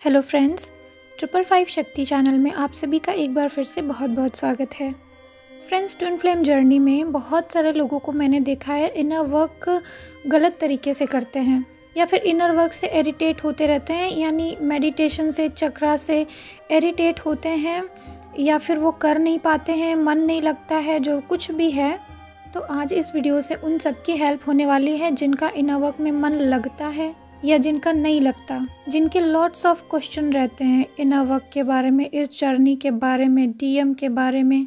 Hello friends, 555 शक्ति channel में आप सभी का एक बार फिर से बहुत बहुत स्वागत है। फ्रेंड्स, ट्विन फ्लेम जर्नी में बहुत सारे लोगों को मैंने देखा है इनर वर्क गलत तरीके से करते हैं या फिर इनर वर्क से इरिटेट होते रहते हैं, यानी मेडिटेशन से, चक्रा से इरिटेट होते हैं या फिर वो कर नहीं पाते हैं, मन नहीं लगता है, जो कुछ भी है। तो आज इस वीडियो से उन सब की हेल्प होने वाली है जिनका इनर वर्क में मन लगता है या जिनका नहीं लगता, जिनके लॉट्स ऑफ क्वेश्चन रहते हैं इनर वर्क के बारे में, इस जर्नी के बारे में, डीएम के बारे में।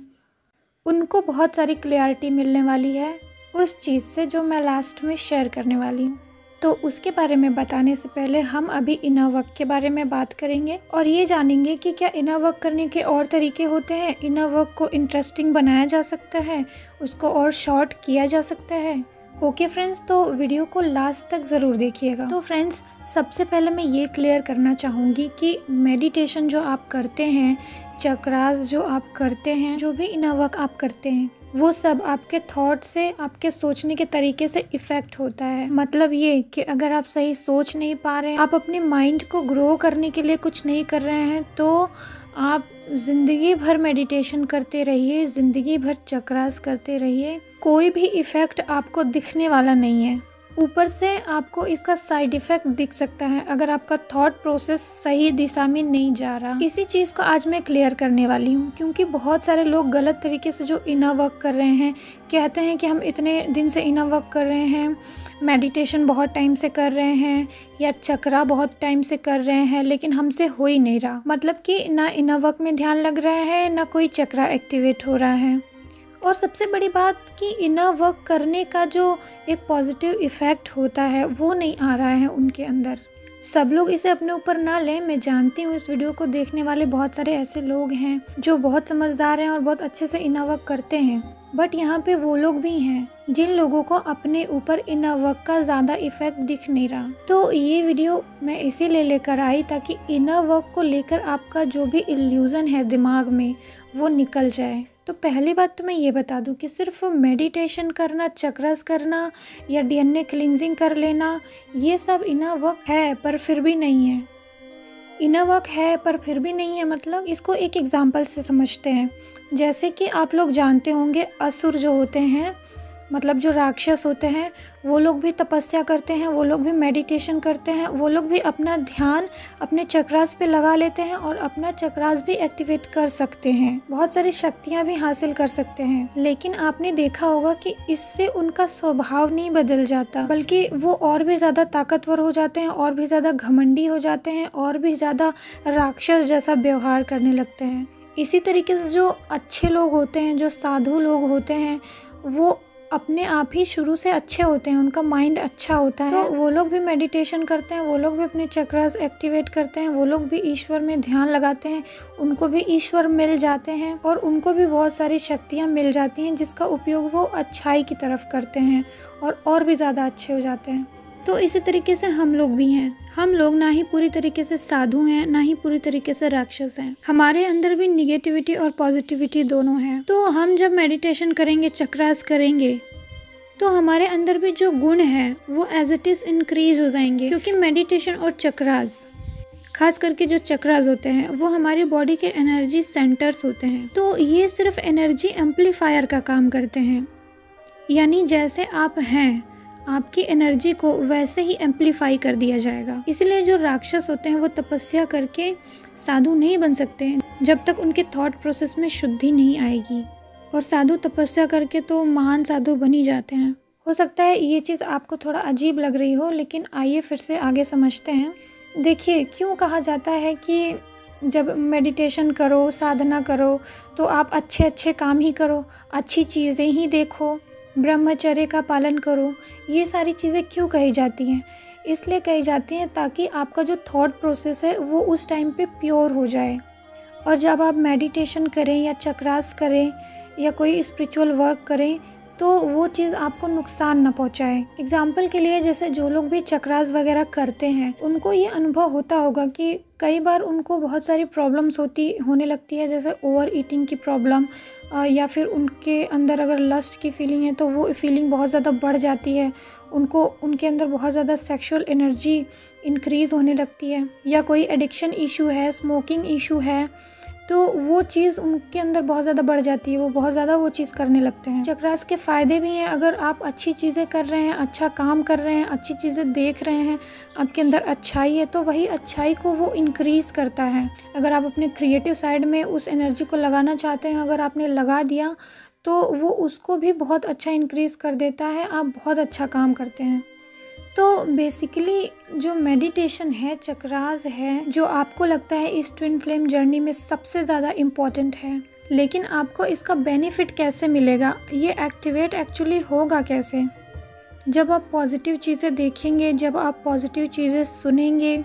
उनको बहुत सारी क्लैरिटी मिलने वाली है उस चीज़ से जो मैं लास्ट में शेयर करने वाली हूँ। तो उसके बारे में बताने से पहले हम अभी इनर वर्क के बारे में बात करेंगे और ये जानेंगे कि क्या इनर वर्क करने के और तरीके होते हैं, इनर वर्क को इंटरेस्टिंग बनाया जा सकता है, उसको और शॉर्ट किया जा सकता है। ओके फ्रेंड्स, तो वीडियो को लास्ट तक ज़रूर देखिएगा। तो फ्रेंड्स, सबसे पहले मैं ये क्लियर करना चाहूँगी कि मेडिटेशन जो आप करते हैं, चक्रास जो आप करते हैं, जो भी इनर वर्क आप करते हैं, वो सब आपके थॉट से, आपके सोचने के तरीके से इफ़ेक्ट होता है। मतलब ये कि अगर आप सही सोच नहीं पा रहे हैं, आप अपने माइंड को ग्रो करने के लिए कुछ नहीं कर रहे हैं, तो आप ज़िंदगी भर मेडिटेशन करते रहिए, ज़िंदगी भर चक्रास करते रहिए, कोई भी इफ़ेक्ट आपको दिखने वाला नहीं है। ऊपर से आपको इसका साइड इफ़ेक्ट दिख सकता है अगर आपका थॉट प्रोसेस सही दिशा में नहीं जा रहा। इसी चीज़ को आज मैं क्लियर करने वाली हूँ, क्योंकि बहुत सारे लोग गलत तरीके से जो इनर वर्क कर रहे हैं, कहते हैं कि हम इतने दिन से इनर वर्क कर रहे हैं, मेडिटेशन बहुत टाइम से कर रहे हैं या चक्रा बहुत टाइम से कर रहे हैं, लेकिन हमसे हो ही नहीं रहा। मतलब कि ना इनर वर्क में ध्यान लग रहा है, ना कोई चक्रा एक्टिवेट हो रहा है। और सबसे बड़ी बात कि इनर वर्क करने का जो एक पॉजिटिव इफ़ेक्ट होता है वो नहीं आ रहा है उनके अंदर। सब लोग इसे अपने ऊपर ना लें, मैं जानती हूँ इस वीडियो को देखने वाले बहुत सारे ऐसे लोग हैं जो बहुत समझदार हैं और बहुत अच्छे से इनर वर्क करते हैं, बट यहाँ पे वो लोग भी हैं जिन लोगों को अपने ऊपर इनर वर्क का ज़्यादा इफ़ेक्ट दिख नहीं रहा। तो ये वीडियो मैं इसीलिए लेकर आई ताकि इनर वर्क को लेकर आपका जो भी इल्यूज़न है दिमाग में वो निकल जाए। तो पहली बात तो मैं ये बता दूं कि सिर्फ मेडिटेशन करना, चक्रास करना या डीएनए क्लींजिंग कर लेना, ये सब इनर वर्क है पर फिर भी नहीं है। इनर वर्क है पर फिर भी नहीं है मतलब, इसको एक एग्जांपल से समझते हैं। जैसे कि आप लोग जानते होंगे असुर जो होते हैं, मतलब जो राक्षस होते हैं, वो लोग भी तपस्या करते हैं, वो लोग भी मेडिटेशन करते हैं, वो लोग भी अपना ध्यान अपने चक्रास पे लगा लेते हैं और अपना चक्रास भी एक्टिवेट कर सकते हैं, बहुत सारी शक्तियाँ भी हासिल कर सकते हैं। लेकिन आपने देखा होगा कि इससे उनका स्वभाव नहीं बदल जाता, बल्कि वो और भी ज़्यादा ताकतवर हो जाते हैं, और भी ज़्यादा घमंडी हो जाते हैं, और भी ज़्यादा राक्षस जैसा व्यवहार करने लगते हैं। इसी तरीके से जो अच्छे लोग होते हैं, जो साधु लोग होते हैं, वो अपने आप ही शुरू से अच्छे होते हैं, उनका माइंड अच्छा होता है, तो वो लोग भी मेडिटेशन करते हैं, वो लोग भी अपने चक्रास एक्टिवेट करते हैं, वो लोग भी ईश्वर में ध्यान लगाते हैं, उनको भी ईश्वर मिल जाते हैं और उनको भी बहुत सारी शक्तियाँ मिल जाती हैं जिसका उपयोग वो अच्छाई की तरफ करते हैं और भी ज़्यादा अच्छे हो जाते हैं। तो इसी तरीके से हम लोग भी हैं। हम लोग ना ही पूरी तरीके से साधु हैं, ना ही पूरी तरीके से राक्षस हैं। हमारे अंदर भी निगेटिविटी और पॉजिटिविटी दोनों है। तो हम जब मेडिटेशन करेंगे, चक्रास करेंगे, तो हमारे अंदर भी जो गुण है वो एज इट इज़ इंक्रीज हो जाएंगे, क्योंकि मेडिटेशन और चक्रास, खास करके जो चक्रास होते हैं, वो हमारी बॉडी के एनर्जी सेंटर्स होते हैं। तो ये सिर्फ एनर्जी एम्पलीफायर का काम करते हैं, यानी जैसे आप हैं, आपकी एनर्जी को वैसे ही एम्पलीफाई कर दिया जाएगा। इसलिए जो राक्षस होते हैं वो तपस्या करके साधु नहीं बन सकते जब तक उनके थॉट प्रोसेस में शुद्धि नहीं आएगी, और साधु तपस्या करके तो महान साधु बन ही जाते हैं। हो सकता है ये चीज़ आपको थोड़ा अजीब लग रही हो, लेकिन आइए फिर से आगे समझते हैं। देखिए, क्यों कहा जाता है कि जब मेडिटेशन करो, साधना करो, तो आप अच्छे अच्छे काम ही करो, अच्छी चीज़ें ही देखो, ब्रह्मचर्य का पालन करो। ये सारी चीज़ें क्यों कही जाती हैं? इसलिए कही जाती हैं ताकि आपका जो थॉट प्रोसेस है वो उस टाइम पे प्योर हो जाए, और जब आप मेडिटेशन करें या चक्रास करें या कोई स्पिरिचुअल वर्क करें तो वो चीज़ आपको नुकसान ना पहुंचाए। एग्जाम्पल के लिए, जैसे जो लोग भी चक्रास वगैरह करते हैं, उनको ये अनुभव होता होगा कि कई बार उनको बहुत सारी प्रॉब्लम्स होने लगती है, जैसे ओवर ईटिंग की प्रॉब्लम, या फिर उनके अंदर अगर लस्ट की फीलिंग है तो वो फीलिंग बहुत ज़्यादा बढ़ जाती है, उनके अंदर बहुत ज़्यादा सेक्सुअल एनर्जी इंक्रीज़ होने लगती है, या कोई एडिक्शन इशू है, स्मोकिंग इशू है, तो वो चीज़ उनके अंदर बहुत ज़्यादा बढ़ जाती है, वो बहुत ज़्यादा वो चीज़ करने लगते हैं। चक्रास के फ़ायदे भी हैं, अगर आप अच्छी चीज़ें कर रहे हैं, अच्छा काम कर रहे हैं, अच्छी चीज़ें देख रहे हैं, आपके अंदर अच्छाई है, तो वही अच्छाई को वो इंक्रीज़ करता है। अगर आप अपने क्रिएटिव साइड में उस एनर्जी को लगाना चाहते हैं, अगर आपने लगा दिया तो वो उसको भी बहुत अच्छा इंक्रीज़ कर देता है, आप बहुत अच्छा काम करते हैं। तो बेसिकली जो मेडिटेशन है, चक्रास है, जो आपको लगता है इस ट्विन फ्लेम जर्नी में सबसे ज़्यादा इम्पॉर्टेंट है, लेकिन आपको इसका बेनिफिट कैसे मिलेगा, ये एक्टिवेट एक्चुअली होगा कैसे? जब आप पॉजिटिव चीज़ें देखेंगे, जब आप पॉजिटिव चीज़ें सुनेंगे,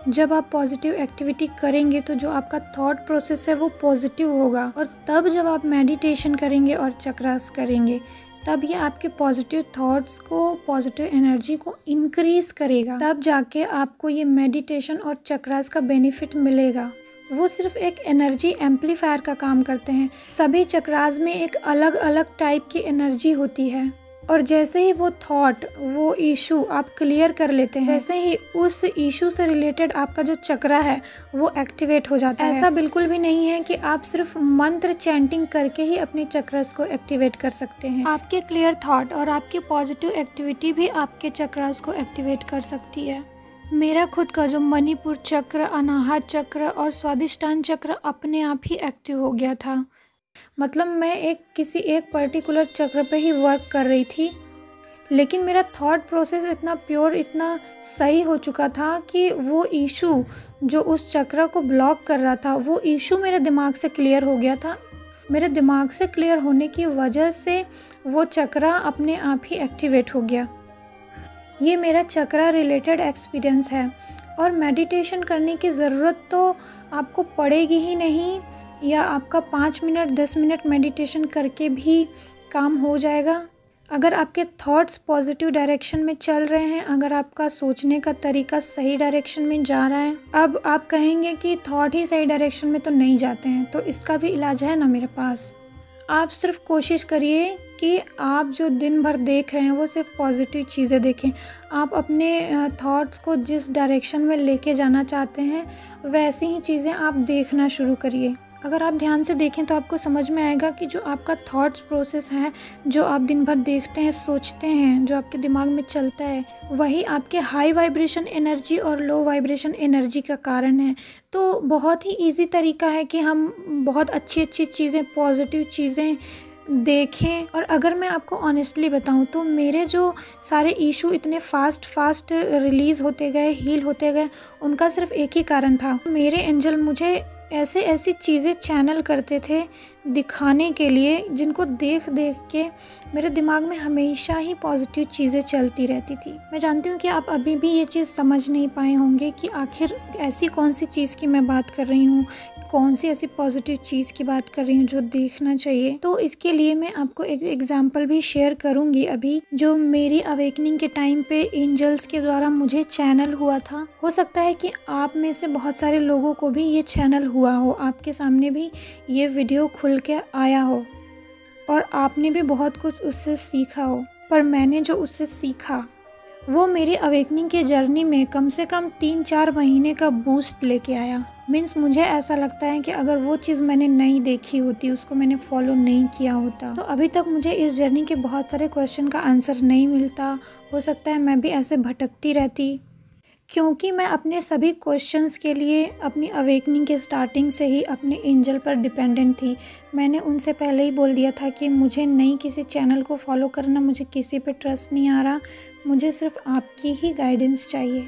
जब आप पॉजिटिव एक्टिविटी करेंगे, तो जो आपका थॉट प्रोसेस है वो पॉजिटिव होगा, और तब जब आप मेडिटेशन करेंगे और चक्रास करेंगे, तब ये आपके पॉजिटिव थॉट्स को, पॉजिटिव एनर्जी को इंक्रीज़ करेगा। तब जाके आपको ये मेडिटेशन और चक्रास का बेनिफिट मिलेगा। वो सिर्फ एक एनर्जी एम्पलीफायर का काम करते हैं। सभी चक्रास में एक अलग अलग टाइप की एनर्जी होती है, और जैसे ही वो थॉट, वो इशू आप क्लियर कर लेते हैं, वैसे ही उस इशू से रिलेटेड आपका जो चक्रा है वो एक्टिवेट हो जाता है। ऐसा बिल्कुल भी नहीं है कि आप सिर्फ मंत्र चैंटिंग करके ही अपने चक्रस को एक्टिवेट कर सकते हैं। आपके क्लियर थॉट और आपकी पॉजिटिव एक्टिविटी भी आपके चक्रस को एक्टिवेट कर सकती है। मेरा खुद का जो मणिपुर चक्र, अनाहत चक्र और स्वादिष्टान चक्र अपने आप ही एक्टिव हो गया था। मतलब मैं किसी एक पर्टिकुलर चक्र पे ही वर्क कर रही थी, लेकिन मेरा थॉट प्रोसेस इतना प्योर, इतना सही हो चुका था कि वो इशू जो उस चक्र को ब्लॉक कर रहा था, वो इशू मेरे दिमाग से क्लियर हो गया था। मेरे दिमाग से क्लियर होने की वजह से वो चक्र अपने आप ही एक्टिवेट हो गया। ये मेरा चक्र रिलेटेड एक्सपीरियंस है। और मेडिटेशन करने की ज़रूरत तो आपको पड़ेगी ही नहीं, या आपका 5 मिनट 10 मिनट मेडिटेशन करके भी काम हो जाएगा। अगर आपके थॉट्स पॉजिटिव डायरेक्शन में चल रहे हैं, अगर आपका सोचने का तरीका सही डायरेक्शन में जा रहा है। अब आप कहेंगे कि थॉट ही सही डायरेक्शन में तो नहीं जाते हैं, तो इसका भी इलाज है ना मेरे पास। आप सिर्फ कोशिश करिए कि आप जो दिन भर देख रहे हैं वो सिर्फ पॉजिटिव चीज़ें देखें। आप अपने थॉट्स को जिस डायरेक्शन में लेके जाना चाहते हैं वैसी ही चीज़ें आप देखना शुरू करिए। अगर आप ध्यान से देखें तो आपको समझ में आएगा कि जो आपका थॉट्स प्रोसेस है, जो आप दिन भर देखते हैं, सोचते हैं, जो आपके दिमाग में चलता है, वही आपके हाई वाइब्रेशन एनर्जी और लो वाइब्रेशन एनर्जी का कारण है। तो बहुत ही इजी तरीका है कि हम बहुत अच्छी अच्छी चीज़ें, पॉजिटिव चीज़ें देखें। और अगर मैं आपको ऑनेस्टली बताऊं तो मेरे जो सारे इशू इतने फास्ट रिलीज़ होते गए, हील होते गए, उनका सिर्फ एक ही कारण था। मेरे एंजल मुझे ऐसी चीज़ें चैनल करते थे दिखाने के लिए, जिनको देख देख के मेरे दिमाग में हमेशा ही पॉजिटिव चीज़ें चलती रहती थी। मैं जानती हूँ कि आप अभी भी ये चीज़ समझ नहीं पाए होंगे कि आखिर ऐसी कौन सी चीज़ की मैं बात कर रही हूँ, कौन सी ऐसी पॉजिटिव चीज़ की बात कर रही हूँ जो देखना चाहिए। तो इसके लिए मैं आपको एक एग्जाम्पल भी शेयर करूँगी अभी, जो मेरी अवेकनिंग के टाइम पे एंजल्स के द्वारा मुझे चैनल हुआ था। हो सकता है कि आप में से बहुत सारे लोगों को भी ये चैनल हुआ हो, आपके सामने भी ये वीडियो खुल के आया हो और आपने भी बहुत कुछ उससे सीखा हो। पर मैंने जो उससे सीखा वो मेरी अवेकनिंग के जर्नी में कम से कम 3-4 महीने का बूस्ट लेके आया। मीन्स मुझे ऐसा लगता है कि अगर वो चीज़ मैंने नहीं देखी होती, उसको मैंने फॉलो नहीं किया होता, तो अभी तक मुझे इस जर्नी के बहुत सारे क्वेश्चन का आंसर नहीं मिलता। हो सकता है मैं भी ऐसे भटकती रहती, क्योंकि मैं अपने सभी क्वेश्चंस के लिए अपनी अवेकनिंग के स्टार्टिंग से ही अपने एंजल पर डिपेंडेंट थी। मैंने उनसे पहले ही बोल दिया था कि मुझे नहीं किसी चैनल को फॉलो करना, मुझे किसी पे ट्रस्ट नहीं आ रहा, मुझे सिर्फ आपकी ही गाइडेंस चाहिए।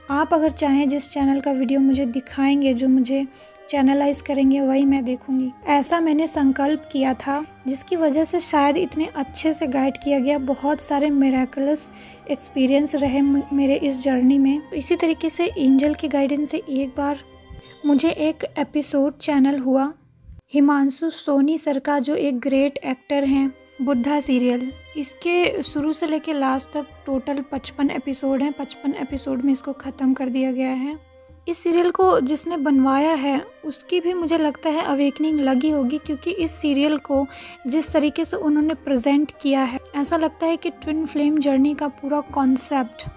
आप अगर चाहें जिस चैनल का वीडियो मुझे दिखाएंगे, जो मुझे चैनलाइज करेंगे, वही मैं देखूंगी। ऐसा मैंने संकल्प किया था, जिसकी वजह से शायद इतने अच्छे से गाइड किया गया। बहुत सारे मिरेकलस एक्सपीरियंस रहे मेरे इस जर्नी में। इसी तरीके से एंजल के गाइडेंस से एक बार मुझे एक एपिसोड चैनल हुआ हिमांशु सोनी सर का, जो एक ग्रेट एक्टर हैं, बुद्धा सीरियल। इसके शुरू से लेकर लास्ट तक टोटल 55 एपिसोड हैं। 55 एपिसोड में इसको ख़त्म कर दिया गया है। इस सीरियल को जिसने बनवाया है उसकी भी मुझे लगता है अवेकनिंग लगी होगी, क्योंकि इस सीरियल को जिस तरीके से उन्होंने प्रेजेंट किया है ऐसा लगता है कि ट्विन फ्लेम जर्नी का पूरा कॉन्सेप्ट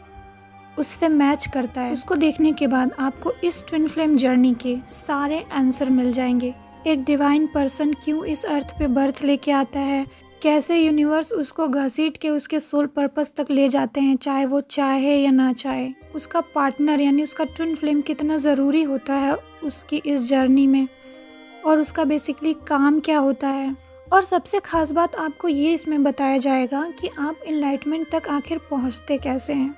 उससे मैच करता है। उसको देखने के बाद आपको इस ट्विन फ्लेम जर्नी के सारे आंसर मिल जाएंगे। एक डिवाइन पर्सन क्यों इस अर्थ पे बर्थ लेके आता है, कैसे यूनिवर्स उसको घसीट के उसके सोल पर्पस तक ले जाते हैं, चाहे वो चाहे या ना चाहे। उसका पार्टनर यानी उसका ट्विन फ्लेम कितना ज़रूरी होता है उसकी इस जर्नी में, और उसका बेसिकली काम क्या होता है। और सबसे ख़ास बात आपको ये इसमें बताया जाएगा कि आप इनलाइटमेंट तक आखिर पहुँचते कैसे हैं।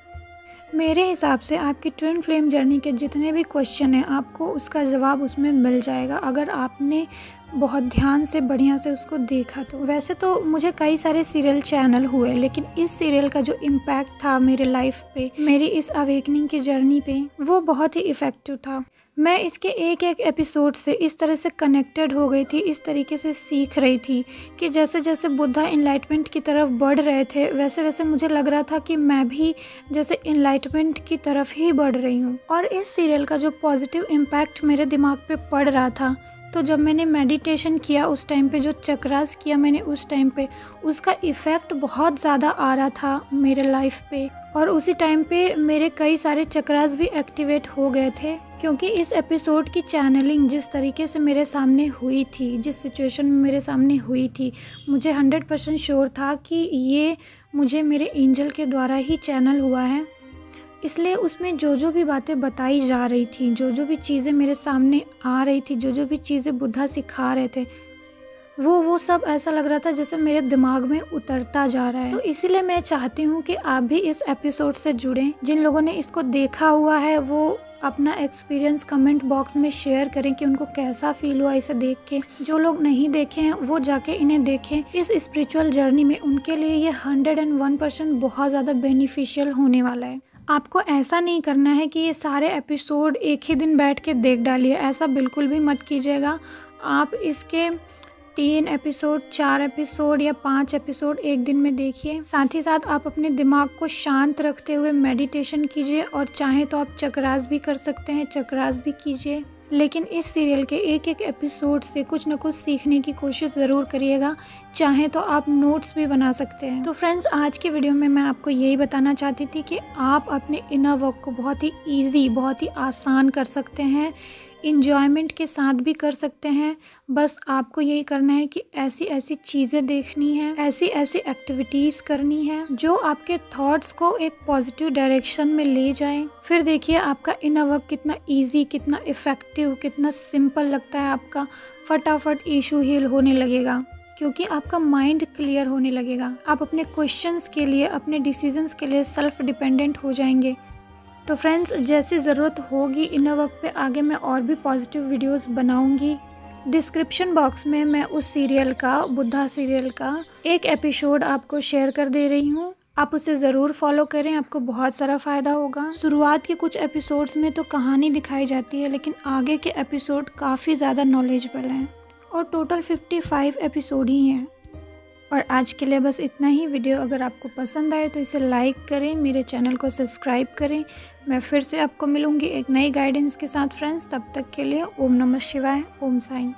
मेरे हिसाब से आपकी ट्विन फ्लेम जर्नी के जितने भी क्वेश्चन हैं आपको उसका जवाब उसमें मिल जाएगा, अगर आपने बहुत ध्यान से बढ़िया से उसको देखा तो। वैसे तो मुझे कई सारे सीरियल चैनल हुए, लेकिन इस सीरियल का जो इम्पैक्ट था मेरे लाइफ पे, मेरी इस अवेकनिंग की जर्नी पे, वो बहुत ही इफ़ेक्टिव था। मैं इसके एक एक एपिसोड से इस तरह से कनेक्टेड हो गई थी, इस तरीके से सीख रही थी कि जैसे जैसे बुद्धा इनलाइटमेंट की तरफ बढ़ रहे थे वैसे वैसे मुझे लग रहा था कि मैं भी जैसे इनलाइटमेंट की तरफ ही बढ़ रही हूँ। और इस सीरियल का जो पॉजिटिव इम्पैक्ट मेरे दिमाग पे पड़ रहा था, तो जब मैंने मेडिटेशन किया उस टाइम पे, जो चक्रास किया मैंने उस टाइम पे, उसका इफ़ेक्ट बहुत ज़्यादा आ रहा था मेरे लाइफ पे। और उसी टाइम पे मेरे कई सारे चक्रास भी एक्टिवेट हो गए थे, क्योंकि इस एपिसोड की चैनलिंग जिस तरीके से मेरे सामने हुई थी, जिस सिचुएशन में मेरे सामने हुई थी, मुझे 100% श्योर था कि ये मुझे मेरे एंजल के द्वारा ही चैनल हुआ है। इसलिए उसमें जो जो भी बातें बताई जा रही थी, जो जो भी चीज़ें मेरे सामने आ रही थी, जो जो भी चीज़ें बुद्धा सिखा रहे थे, वो सब ऐसा लग रहा था जैसे मेरे दिमाग में उतरता जा रहा है। तो इसीलिए मैं चाहती हूँ कि आप भी इस एपिसोड से जुड़ें। जिन लोगों ने इसको देखा हुआ है वो अपना एक्सपीरियंस कमेंट बॉक्स में शेयर करें कि उनको कैसा फील हुआ इसे देख के। जो लोग नहीं देखे हैं वो जाके इन्हें देखें। इस स्पिरिचुअल जर्नी में उनके लिए ये 101% बहुत ज़्यादा बेनिफिशियल होने वाला है। आपको ऐसा नहीं करना है कि ये सारे एपिसोड एक ही दिन बैठ के देख डालिए, ऐसा बिल्कुल भी मत कीजिएगा। आप इसके 3 एपिसोड, 4 एपिसोड या 5 एपिसोड एक दिन में देखिए। साथ ही साथ आप अपने दिमाग को शांत रखते हुए मेडिटेशन कीजिए, और चाहे तो आप चक्रास भी कर सकते हैं, चक्रास भी कीजिए। लेकिन इस सीरियल के एक एक एपिसोड से कुछ न कुछ सीखने की कोशिश ज़रूर करिएगा। चाहे तो आप नोट्स भी बना सकते हैं। तो फ्रेंड्स, आज की वीडियो में मैं आपको यही बताना चाहती थी कि आप अपने इनर वर्क को बहुत ही ईजी, बहुत ही आसान कर सकते हैं, इंजॉयमेंट के साथ भी कर सकते हैं। बस आपको यही करना है कि ऐसी ऐसी चीज़ें देखनी है, ऐसी ऐसी एक्टिविटीज़ करनी है जो आपके थॉट्स को एक पॉजिटिव डायरेक्शन में ले जाएं। फिर देखिए आपका इनर वर्क कितना इजी, कितना इफ़ेक्टिव, कितना सिंपल लगता है। आपका फटाफट इशू हील होने लगेगा, क्योंकि आपका माइंड क्लियर होने लगेगा। आप अपने क्वेश्चंस के लिए, अपने डिसीजंस के लिए सेल्फ डिपेंडेंट हो जाएंगे। तो फ्रेंड्स, जैसी ज़रूरत होगी इनर वर्क पे आगे मैं और भी पॉजिटिव वीडियोस बनाऊंगी। डिस्क्रिप्शन बॉक्स में मैं उस सीरियल का, बुद्धा सीरियल का एक एपिसोड आपको शेयर कर दे रही हूँ। आप उसे ज़रूर फॉलो करें, आपको बहुत सारा फ़ायदा होगा। शुरुआत के कुछ एपिसोड्स में तो कहानी दिखाई जाती है, लेकिन आगे के एपिसोड काफ़ी ज़्यादा नॉलेजेबल हैं, और टोटल 55 एपिसोड ही हैं। और आज के लिए बस इतना ही। वीडियो अगर आपको पसंद आए तो इसे लाइक करें, मेरे चैनल को सब्सक्राइब करें। मैं फिर से आपको मिलूंगी एक नई गाइडेंस के साथ फ्रेंड्स। तब तक के लिए ओम नमः शिवाय, ओम साईं।